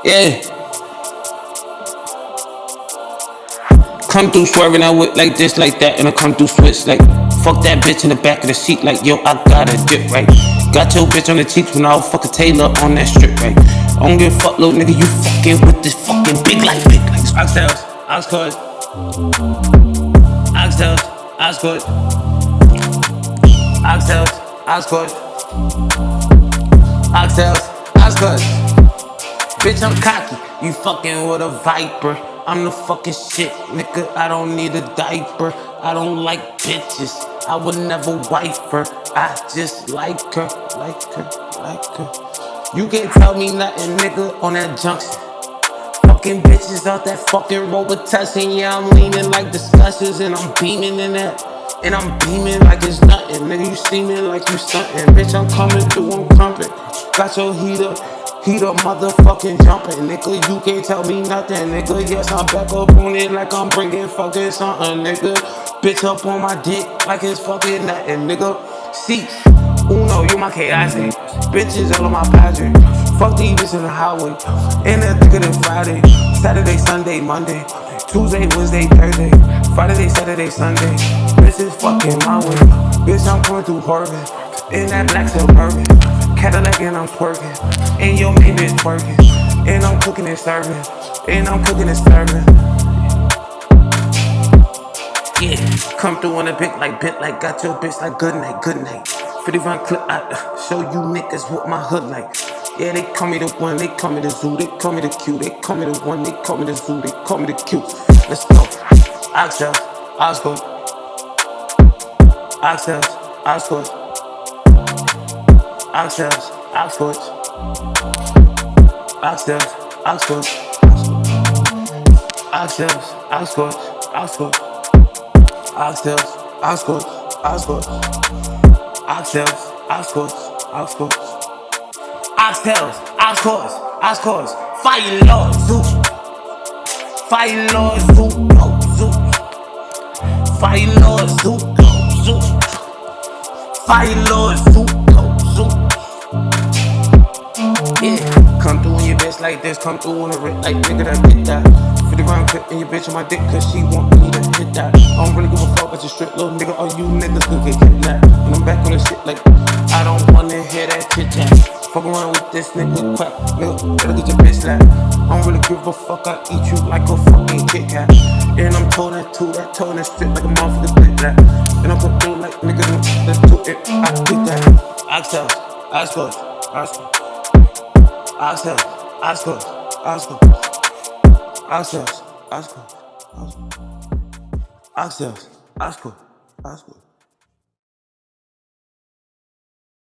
Yeah. Come through swerving, I whip like this, like that, and I come through switch like fuck that bitch in the back of the seat, like yo, I got a dip right. Got your bitch on the cheeks when I was fucking Taylor on that strip right. I don't give a fuck, little nigga, you fucking with this fucking big like oxtails, oxtails, oxtails, oxtails, oxtails, oxtails, oxtails, oxtails. Bitch, I'm cocky, you fucking with a viper. I'm the fucking shit, nigga, I don't need a diaper. I don't like bitches, I would never wife her. I just like her, like her, like her. You can't tell me nothing, nigga, on that junction. Fucking bitches out that fucking Robitussin. Yeah, I'm leaning like discussions and I'm beaming in that. And I'm beaming like it's nothing. Nigga, you steaming like you stunting. Bitch, I'm coming through, I'm crumping. Got your heater motherfucking jumping. Nigga, you can't tell me nothing. Nigga, yes, I'm back up on it like I'm bringing fucking something. Nigga, bitch up on my dick like it's fucking nothing. Nigga, see, Uno, you my KIC. Bitches all on my pageant. Fuck these bitches in the highway. In that thicker than Friday. Saturday, Sunday, Monday. Tuesday, Wednesday, Thursday. Friday, Saturday, Sunday. Bitches fucking my way. Bitch, I'm coming through Harvey. In that black Suburban. Cadillac and I'm twerking. And your main bitch twerking. And I'm cooking and serving. And I'm cooking and serving. Yeah, come through on a bit like got your bitch like good night, good night. 50 round clip, I show you niggas what my hood like. Yeah, they call me the one, they call me the zoo, they call me the Q, they call me the one, they call me the zoo, they call me the Q. Let's go. Oxtails, Oxford, Oxtails, Oxford, Oxtails, Oxford, Oxtails, Oxford, Oxtails, Oxford, Oxford. Oxtails, oxtails, oxtails, oxtails, oxtails, oxtails, oxtails, oxtails, oxtails. Fire Lord Zuko, Fire Lord Zuko, Zuko, Fire Lord Zuko, Zuko, Fire Lord Zuko, Zuko. Yeah, come through in your bitch like this, come through on a rip like nigga that get that. 50 round clip in your bitch on my dick cause she want me to hit that. I don't really give a fuck about your strip, little nigga, all you niggas could get kidnapped. And I'm back on this shit like, I don't wanna hear that chit chat. Fuck around with this nigga crap, nigga, better get your bitch slapped. I don't really give a fuck, I eat you like a fucking Kit Kat. And I'm told that too, that toe that strip like a motherfucker split that. And I'm come through like nigga, let's do it, I get that. Oxtails, oxtails, oxtails. Oxtails, oxtails, oxtails, oxtails, oxtails, oxtails, oxtails, oxtails, oxtails.